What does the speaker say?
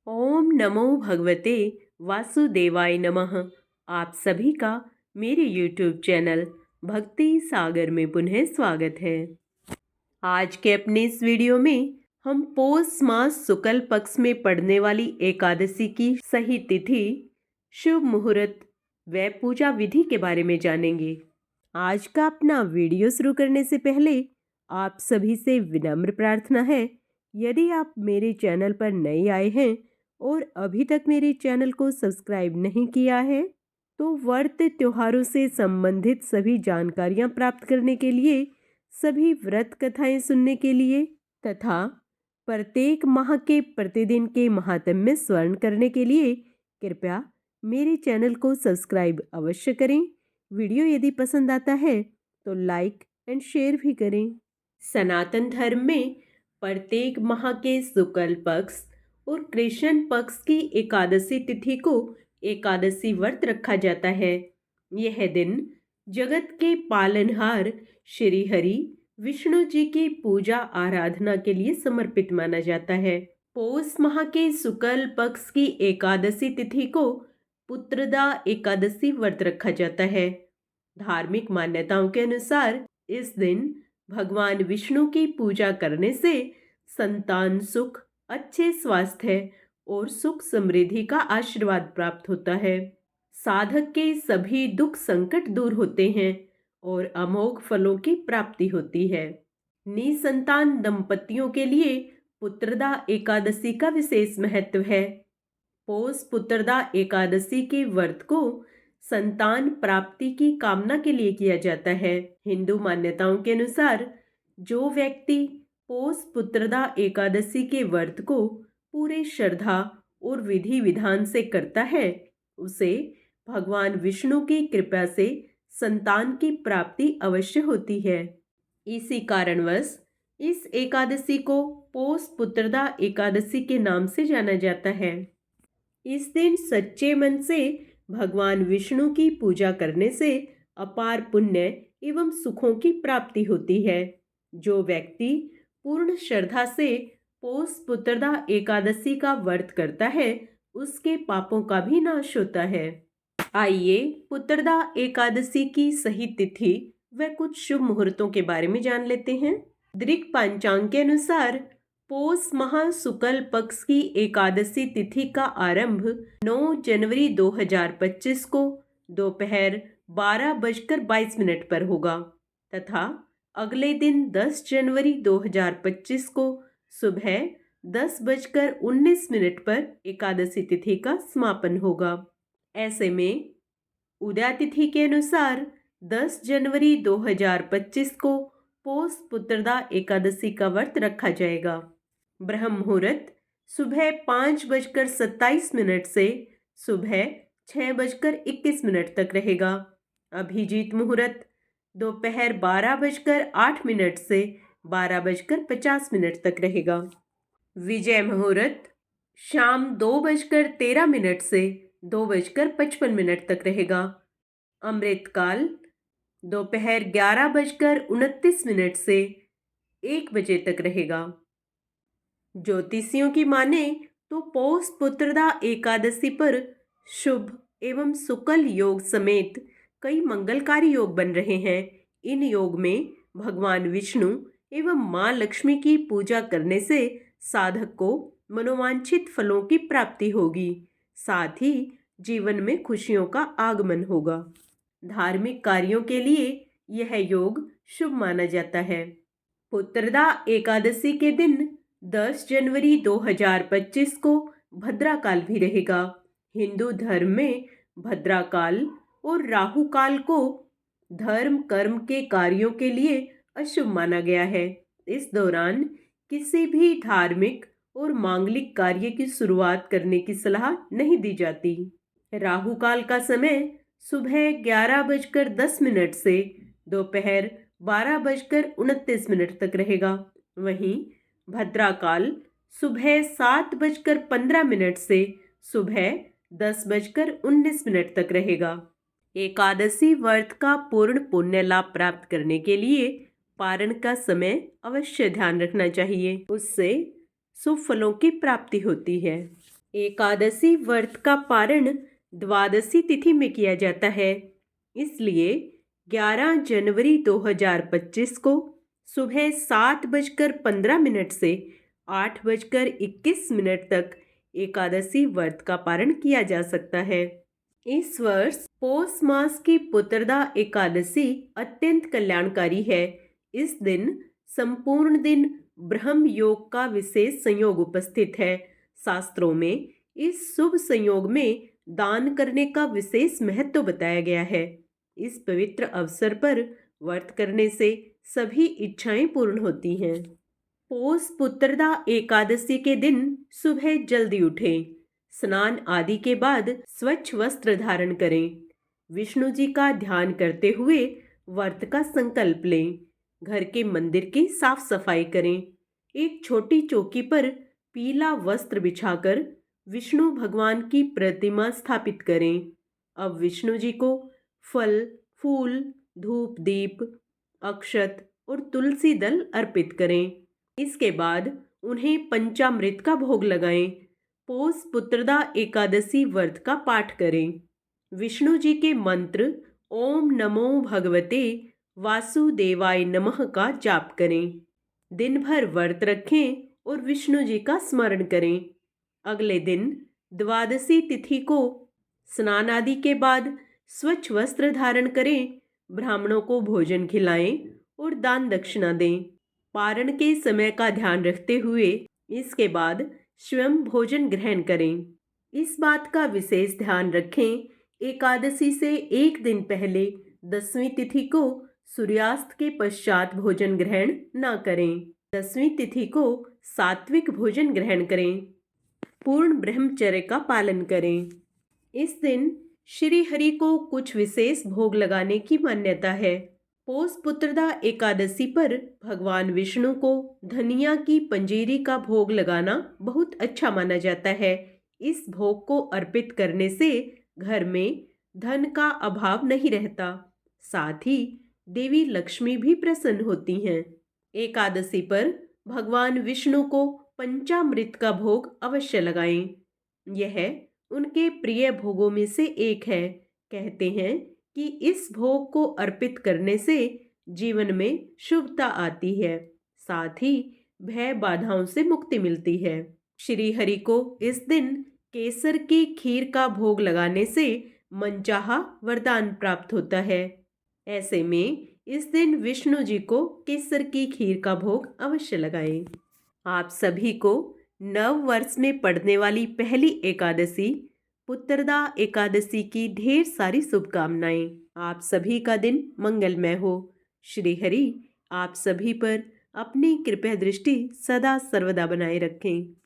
ओम नमो भगवते वासुदेवाय नमः। आप सभी का मेरे YouTube चैनल भक्ति सागर में पुनः स्वागत है। आज के अपने इस वीडियो में हम पौष मास शुक्ल पक्ष में पड़ने वाली एकादशी की सही तिथि, शुभ मुहूर्त व पूजा विधि के बारे में जानेंगे। आज का अपना वीडियो शुरू करने से पहले आप सभी से विनम्र प्रार्थना है, यदि आप मेरे चैनल पर नए आए हैं और अभी तक मेरे चैनल को सब्सक्राइब नहीं किया है तो व्रत त्योहारों से संबंधित सभी जानकारियां प्राप्त करने के लिए, सभी व्रत कथाएं सुनने के लिए तथा प्रत्येक माह के प्रतिदिन के महात्म्य स्मरण करने के लिए कृपया मेरे चैनल को सब्सक्राइब अवश्य करें। वीडियो यदि पसंद आता है तो लाइक एंड शेयर भी करें। सनातन धर्म में प्रत्येक माह के शुक्ल पक्ष और कृष्ण पक्ष की एकादशी तिथि को एकादशी व्रत रखा जाता है। यह दिन जगत के पालनहार श्री हरि विष्णु जी की पूजा आराधना के लिए समर्पित माना जाता है। पौष माह के शुक्ल पक्ष की एकादशी तिथि को पुत्रदा एकादशी व्रत रखा जाता है। धार्मिक मान्यताओं के अनुसार इस दिन भगवान विष्णु की पूजा करने से संतान सुख, अच्छे स्वास्थ्य और सुख समृद्धि का आशीर्वाद प्राप्त होता है। साधक के सभी दुख संकट दूर होते हैं और अमोघ फलों की प्राप्ति होती है। निसंतान दंपतियों के लिए पुत्रदा एकादशी का विशेष महत्व है। पौष पुत्रदा एकादशी के व्रत को संतान प्राप्ति की कामना के लिए किया जाता है। हिंदू मान्यताओं के अनुसार जो व्यक्ति पौष पुत्रदा एकादशी के व्रत को पूरे श्रद्धा और विधि विधान से करता है, उसे भगवान विष्णु की कृपा से संतान की प्राप्ति अवश्य होती है। इसी कारणवश इस एकादशी को पौष पुत्रदा एकादशी के नाम से जाना जाता है। इस दिन सच्चे मन से भगवान विष्णु की पूजा करने से अपार पुण्य एवं सुखों की प्राप्ति होती है। जो व्यक्ति पूर्ण श्रद्धा से पौष पुत्रदा एकादशी का व्रत करता है, उसके पापों का भी नाश होता है। आइए पुत्रदा एकादशी की सही तिथि व कुछ शुभ मुहूर्तों के बारे में जान लेते हैं। दृक पंचांग के अनुसार पौष माह शुक्ल पक्ष की एकादशी तिथि का आरंभ 9 जनवरी 2025 को दोपहर 12:22 पर होगा तथा अगले दिन 10 जनवरी 2025 को सुबह 10:19 पर एकादशी तिथि का समापन होगा। ऐसे में उदय तिथि के अनुसार 10 जनवरी 2025 को पौष पुत्रदा एकादशी का व्रत रखा जाएगा। ब्रह्म मुहूर्त सुबह 5:27 से सुबह 6:21 तक रहेगा। अभिजीत मुहूर्त दोपहर 12:08 से 12:50 तक रहेगा। विजय मुहूर्त शाम 2:13 से 2:55 तक रहेगा। अमृतकाल दोपहर 11:29 से 1 बजे तक रहेगा। ज्योतिषियों की माने तो पौष पुत्रदा एकादशी पर शुभ एवं शुक्ल योग समेत कई मंगलकारी योग बन रहे हैं। इन योग में भगवान विष्णु एवं मां लक्ष्मी की पूजा करने से साधक को मनोवांछित फलों की प्राप्ति होगी, साथ ही जीवन में खुशियों का आगमन होगा। धार्मिक कार्यों के लिए यह योग शुभ माना जाता है। पुत्रदा एकादशी के दिन 10 जनवरी 2025 को भद्राकाल भी रहेगा। हिंदू धर्म में भद्राकाल और राहु काल को धर्म कर्म के कार्यों के लिए अशुभ माना गया है। इस दौरान किसी भी धार्मिक और मांगलिक कार्य की शुरुआत करने की सलाह नहीं दी जाती। राहु काल का समय सुबह 11:10 से दोपहर 12:29 तक रहेगा। वहीं भद्राकाल सुबह 7:15 से सुबह 10:19 तक रहेगा। एकादशी व्रत का पूर्ण पुण्य लाभ प्राप्त करने के लिए पारण का समय अवश्य ध्यान रखना चाहिए, उससे शुभ फलों की प्राप्ति होती है। एकादशी व्रत का पारण द्वादशी तिथि में किया जाता है। इसलिए 11 जनवरी 2025 को सुबह 7:15 से 8:21 तक एकादशी व्रत का पारण किया जा सकता है। इस वर्ष पौष मास की पुत्रदा एकादशी अत्यंत कल्याणकारी है। इस दिन संपूर्ण दिन ब्रह्म योग का विशेष संयोग उपस्थित है। शास्त्रों में इस शुभ संयोग में दान करने का विशेष महत्व बताया गया है। इस पवित्र अवसर पर व्रत करने से सभी इच्छाएं पूर्ण होती हैं। पौष पुत्रदा एकादशी के दिन सुबह जल्दी उठें, स्नान आदि के बाद स्वच्छ वस्त्र धारण करें, विष्णु जी का ध्यान करते हुए व्रत का संकल्प लें, घर के मंदिर की साफ सफाई करें, एक छोटी चौकी पर पीला वस्त्र बिछाकर विष्णु भगवान की प्रतिमा स्थापित करें। अब विष्णु जी को फल, फूल, धूप, दीप, अक्षत और तुलसी दल अर्पित करें। इसके बाद उन्हें पंचामृत का भोग लगाएं। पौष पुत्रदा एकादशी व्रत का पाठ करें। विष्णु जी के मंत्र ओम नमो भगवते वासुदेवाय नमः का जाप करें। दिन भर व्रत रखें और विष्णु जी का स्मरण करें। अगले दिन द्वादशी तिथि को स्नान आदि के बाद स्वच्छ वस्त्र धारण करें, ब्राह्मणों को भोजन खिलाएं और दान दक्षिणा दें। पारण के समय का ध्यान रखते हुए इसके बाद स्वयं भोजन ग्रहण करें। इस बात का विशेष ध्यान रखें, एकादशी से एक दिन पहले 10वीं तिथि को सूर्यास्त के पश्चात भोजन ग्रहण न करें। 10वीं तिथि को सात्विक भोजन ग्रहण करें। पूर्ण ब्रह्मचर्य का पालन करें। इस दिन श्री हरि को कुछ विशेष भोग लगाने की मान्यता है। पौष पुत्रदा एकादशी पर भगवान विष्णु को धनिया की पंजीरी का भोग लगाना बहुत अच्छा माना जाता है। इस भोग को अर्पित करने से घर में धन का अभाव नहीं रहता, साथ ही देवी लक्ष्मी भी प्रसन्न होती हैं। एकादशी पर भगवान विष्णु को पंचामृत का भोग अवश्य लगाएं। यह उनके प्रिय भोगों में से एक है। कहते हैं कि इस भोग को अर्पित करने से जीवन में शुभता आती है, साथ ही भय बाधाओं से मुक्ति मिलती है। श्री हरि को इस दिन केसर की खीर का भोग लगाने से मनचाहा वरदान प्राप्त होता है। ऐसे में इस दिन विष्णु जी को केसर की खीर का भोग अवश्य लगाएं। आप सभी को नव वर्ष में पड़ने वाली पहली एकादशी पुत्रदा एकादशी की ढेर सारी शुभकामनाएं। आप सभी का दिन मंगलमय हो। श्री हरि आप सभी पर अपनी कृपा दृष्टि सदा सर्वदा बनाए रखें।